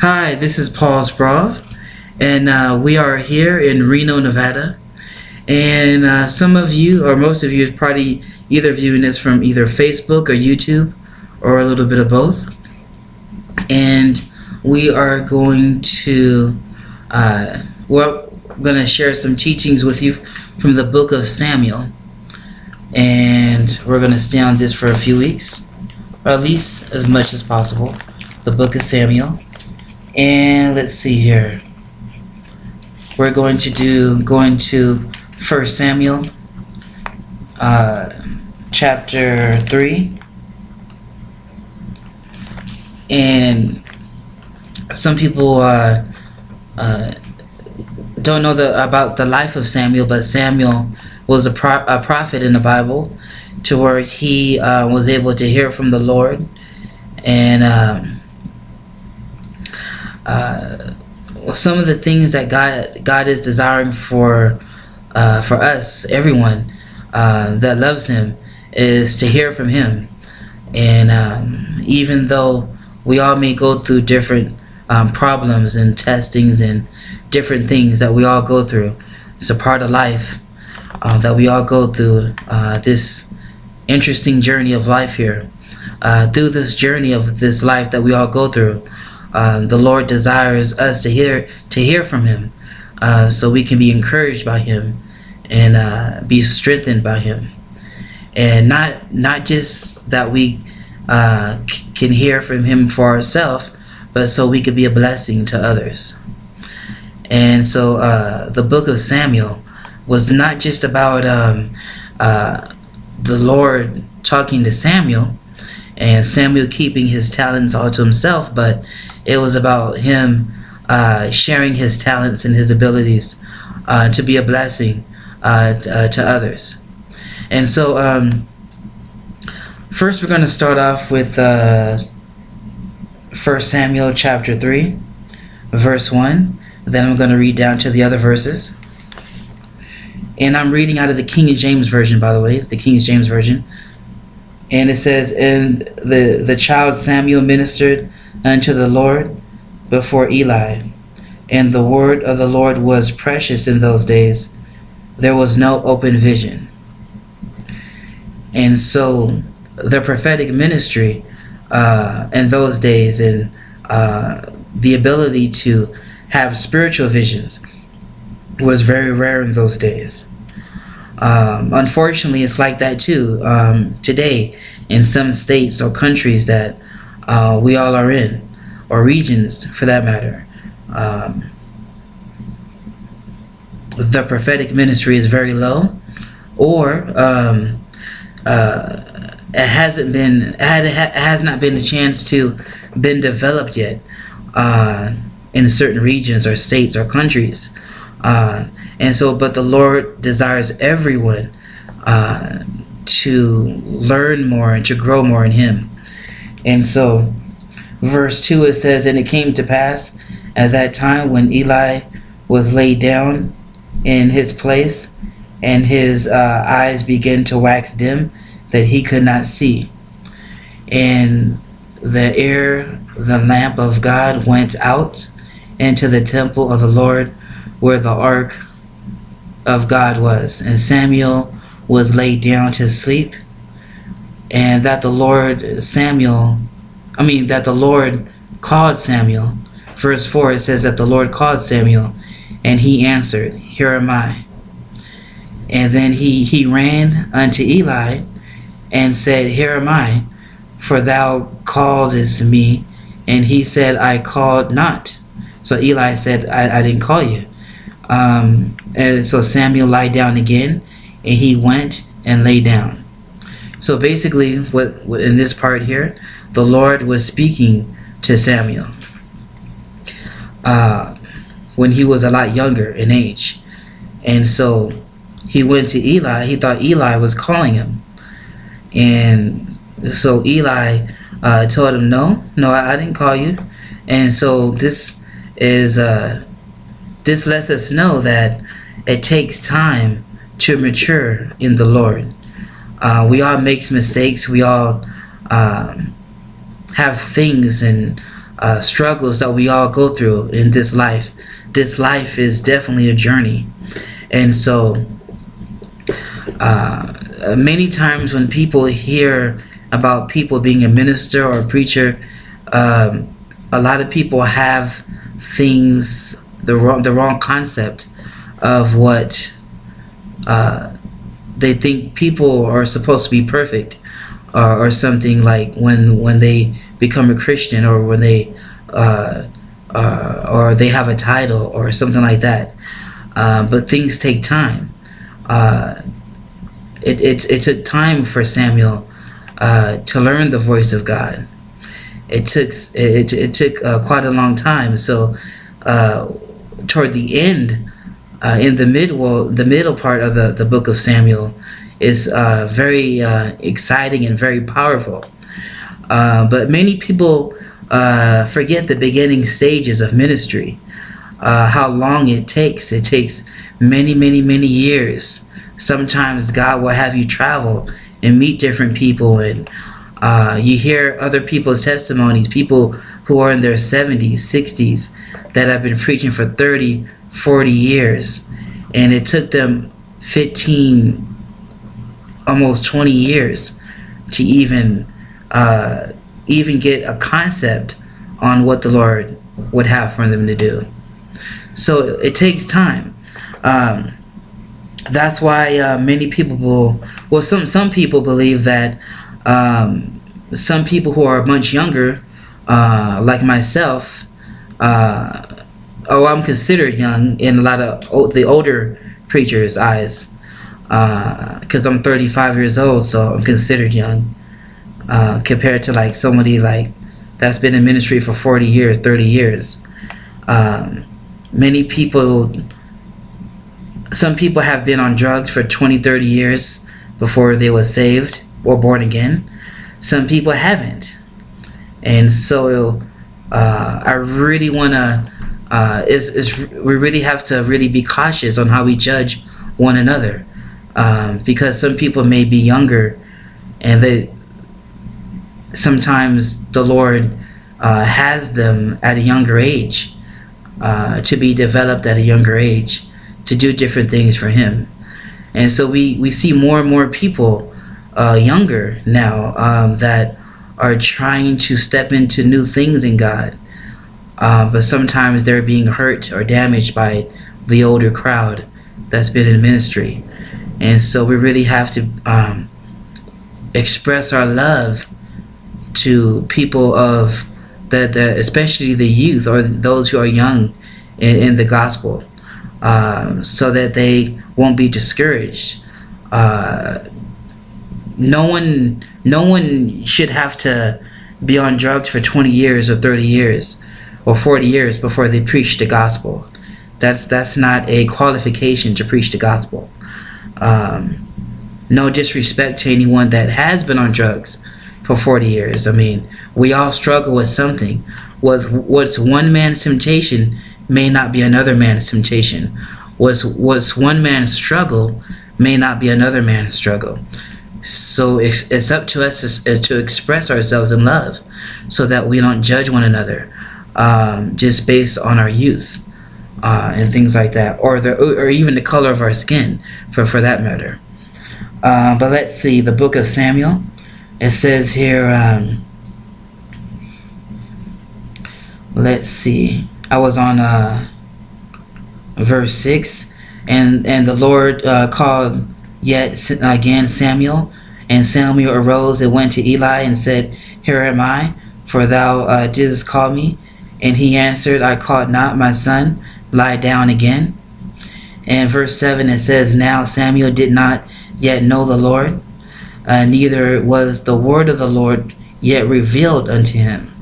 Hi, this is Paul Sprauve, and we are here in Reno, Nevada. And some of you, or most of you, is probably either viewing this from either Facebook or YouTube, or a little bit of both. And we are going to, we're going to share some teachings with you from the book of Samuel. And we're going to stay on this for a few weeks, or at least as much as possible. The book of Samuel. And let's see here. We're going to 1 Samuel chapter 3. And some people don't know about the life of Samuel, but Samuel was a prophet in the Bible, to where he was able to hear from the Lord. And some of the things that God is desiring for us, everyone that loves Him, is to hear from Him. And even though we all may go through different problems and testings and different things that we all go through, it's a part of life that we all go through this interesting journey of life here. Through this journey of this life that we all go through, the Lord desires us to hear from Him, so we can be encouraged by Him and be strengthened by Him, and not just that we can hear from Him for ourselves, but so we could be a blessing to others. And so the book of Samuel was not just about the Lord talking to Samuel and Samuel keeping his talents all to himself, but it was about him sharing his talents and his abilities to be a blessing to others. And so first we're going to start off with 1 Samuel chapter 3 verse 1. Then I'm going to read down to the other verses. And I'm reading out of the King James Version, by the way, the King James Version. And it says, "And the child Samuel ministered unto the Lord before Eli. And the word of the Lord was precious in those days. There was no open vision." And so the prophetic ministry in those days, and the ability to have spiritual visions, was very rare in those days. Unfortunately, it's like that too today in some states or countries that we all are in, or regions for that matter. The prophetic ministry is very low, or it has not been a chance to been developed yet in certain regions or states or countries. And so, but the Lord desires everyone to learn more and to grow more in Him. And so verse 2, it says, "And it came to pass at that time, when Eli was laid down in his place, and his eyes began to wax dim, that he could not see. And the lamp of God went out into the temple of the Lord, where the ark of God was. And Samuel was laid down to sleep. And that the Lord called Samuel." Verse 4, it says that the Lord called Samuel, and he answered, "Here am I." And then he ran unto Eli and said, "Here am I, for thou calledst me." And he said, "I called not." So Eli said, I didn't call you. And so Samuel lied down again, and he went and lay down. So basically, what in this part here, the Lord was speaking to Samuel when he was a lot younger in age. And so he went to Eli. He thought Eli was calling him. And so Eli told him, no, I didn't call you. And so this lets us know that it takes time to mature in the Lord. We all make mistakes. We all have things and struggles that we all go through in this life. This life is definitely a journey. And so many times when people hear about people being a minister or a preacher, a lot of people have the wrong concept of what they think people are supposed to be perfect, or something, like when they become a Christian, or when they or they have a title or something like that. But things take time. It took time for Samuel to learn the voice of God. It took quite a long time. So toward the end, in the middle part of the book of Samuel is very exciting and very powerful. But many people forget the beginning stages of ministry. How long it takes. It takes many, many, many years. Sometimes God will have you travel and meet different people, and you hear other people's testimonies, people who are in their 70s, 60s, that have been preaching for 30, 40 years, and it took them 15, almost 20 years to even get a concept on what the Lord would have for them to do. So it takes time. That's why many people some people believe that some people who are much younger, like myself, I'm considered young in a lot of the older preachers' eyes, because I'm 35 years old, so I'm considered young compared to like somebody like that's been in ministry for 40 years, 30 years. Some people have been on drugs for 20, 30 years before they were saved or born again. Some people haven't. And so I really want to, we really have to really be cautious on how we judge one another, because some people may be younger, and sometimes the Lord has them at a younger age, to be developed at a younger age, to do different things for Him. And so we see more and more people younger now that are trying to step into new things in God, but sometimes they're being hurt or damaged by the older crowd that's been in ministry. And so we really have to express our love to people of especially the youth, or those who are young in the gospel, so that they won't be discouraged. No one should have to be on drugs for 20 years or 30 years or 40 years before they preach the gospel. That's not a qualification to preach the gospel. No disrespect to anyone that has been on drugs for 40 years. I mean, we all struggle with something. What's one man's temptation may not be another man's temptation. What's one man's struggle may not be another man's struggle. So it's up to us to express ourselves in love, so that we don't judge one another just based on our youth and things like that, or even the color of our skin, for that matter. But let's see, the book of Samuel. It says here, let's see, I was on verse 6, and the Lord called yet again Samuel, and Samuel arose and went to Eli and said, Here am I, for thou didst call me. And he answered, I called not, my son, lie down again. And verse 7, it says, Now Samuel did not yet know the Lord, neither was the word of the Lord yet revealed unto him.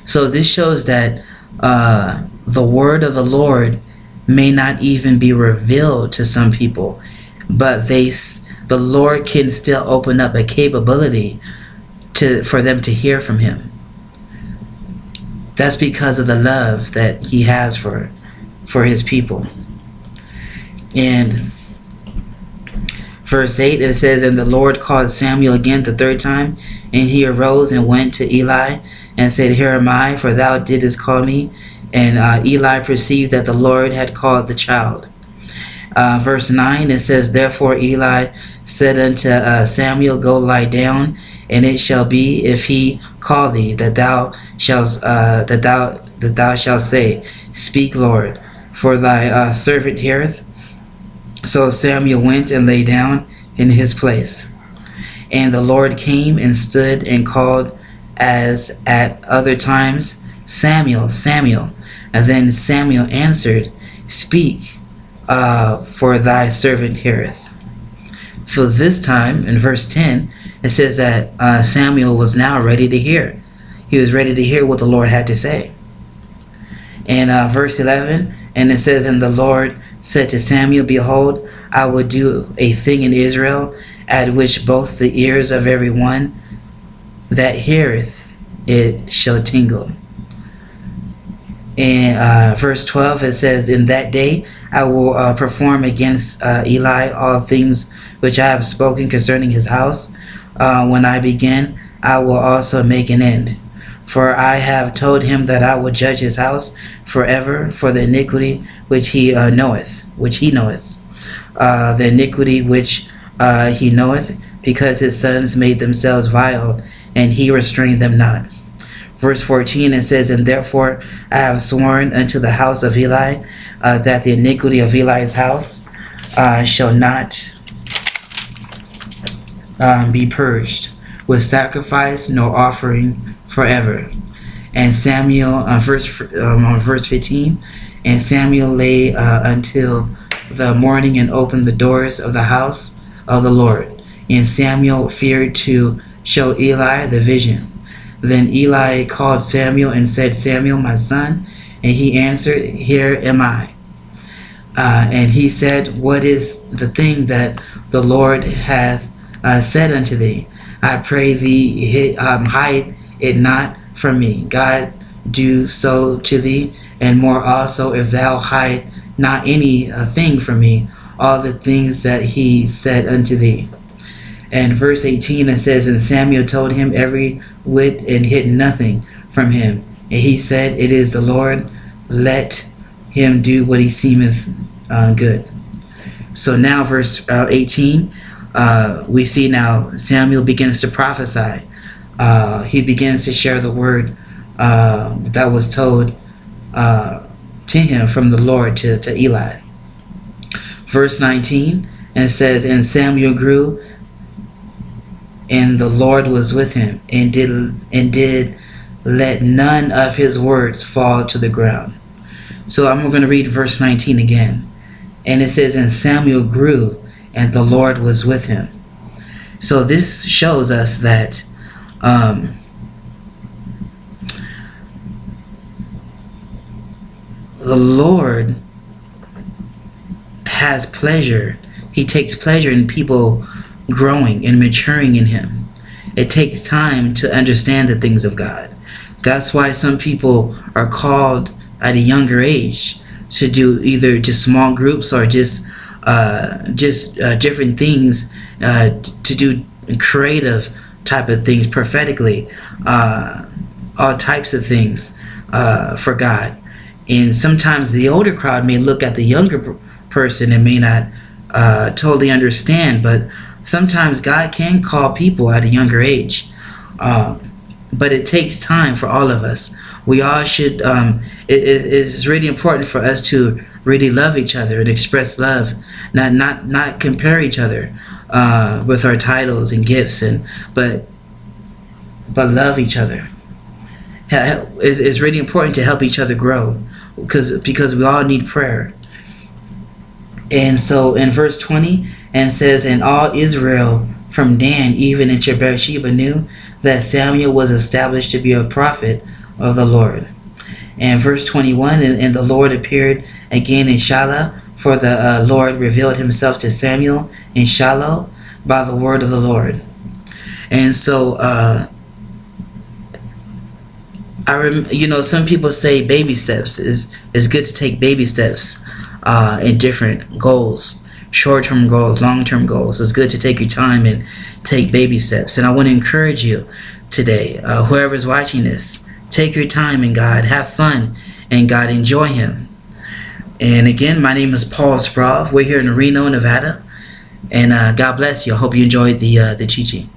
So this shows that the word of the Lord may not even be revealed to some people, but the Lord can still open up a capability for them to hear from Him. That's because of the love that He has for His people. And verse 8, it says, And the Lord called Samuel again the third time, and he arose and went to Eli and said, Here am I, for thou didst call me. And Eli perceived that the Lord had called the child. Verse 9, it says, Therefore Eli said unto Samuel, Go lie down, and it shall be, if he call thee, that thou shalt say, Speak, Lord, for thy servant heareth. So Samuel went and lay down in his place. And the Lord came and stood and called as at other times, Samuel, Samuel. And then Samuel answered, Speak, for thy servant heareth. So this time, in verse 10, it says that Samuel was now ready to hear. He was ready to hear what the Lord had to say. And verse 11, and it says, And the Lord said to Samuel, Behold, I will do a thing in Israel, at which both the ears of every one that heareth it shall tingle. In verse 12, it says, In that day I will perform against Eli all things which I have spoken concerning his house. When I begin, I will also make an end. For I have told him that I will judge his house forever for the iniquity which he knoweth, the iniquity which he knoweth, because his sons made themselves vile, and he restrained them not. Verse 14, it says, And therefore I have sworn unto the house of Eli that the iniquity of Eli's house shall not be purged with sacrifice nor offering forever. And Samuel, verse 15, and Samuel lay until the morning and opened the doors of the house of the Lord. And Samuel feared to show Eli the vision. Then Eli called Samuel and said, Samuel, my son. And he answered, Here am I. And he said, What is the thing that the Lord hath said unto thee? I pray thee, hide it not from me. God do so to thee, and more also, if thou hide not any thing from me, all the things that he said unto thee. And verse 18, it says, And Samuel told him every whit, and hid nothing from him. And he said, It is the Lord, let him do what he seemeth good. So now verse 18, we see now Samuel begins to prophesy. He begins to share the word that was told to him from the Lord to Eli. Verse 19, and it says, And Samuel grew, and the Lord was with him, and did let none of his words fall to the ground. So I'm going to read verse 19 again. And it says, And Samuel grew, and the Lord was with him. So this shows us that the Lord has pleasure. He takes pleasure in people growing and maturing in him. It takes time to understand the things of God. That's why some people are called at a younger age to do either just small groups or just different things, to do creative type of things prophetically, all types of things for God. And sometimes the older crowd may look at the younger person and may not totally understand, but sometimes God can call people at a younger age, but it takes time for all of us. We all should, it is really important for us to really love each other and express love, not compare each other with our titles and gifts, but love each other. It's really important to help each other grow, because we all need prayer. And so in verse 20, and says, And all Israel from Dan even into Beersheba knew that Samuel was established to be a prophet of the Lord. And verse 21, and the Lord appeared again in Shiloh, for the Lord revealed himself to Samuel in Shiloh by the word of the Lord. And so some people say baby steps is good to take baby steps in different goals. Short-term goals, long-term goals. It's good to take your time and take baby steps. And I want to encourage you today, whoever's watching this, Take your time in God. Have fun in God. Enjoy Him. And again, my name is Paul Sprauve. We're here in Reno, Nevada. And God bless you. I hope you enjoyed the teaching.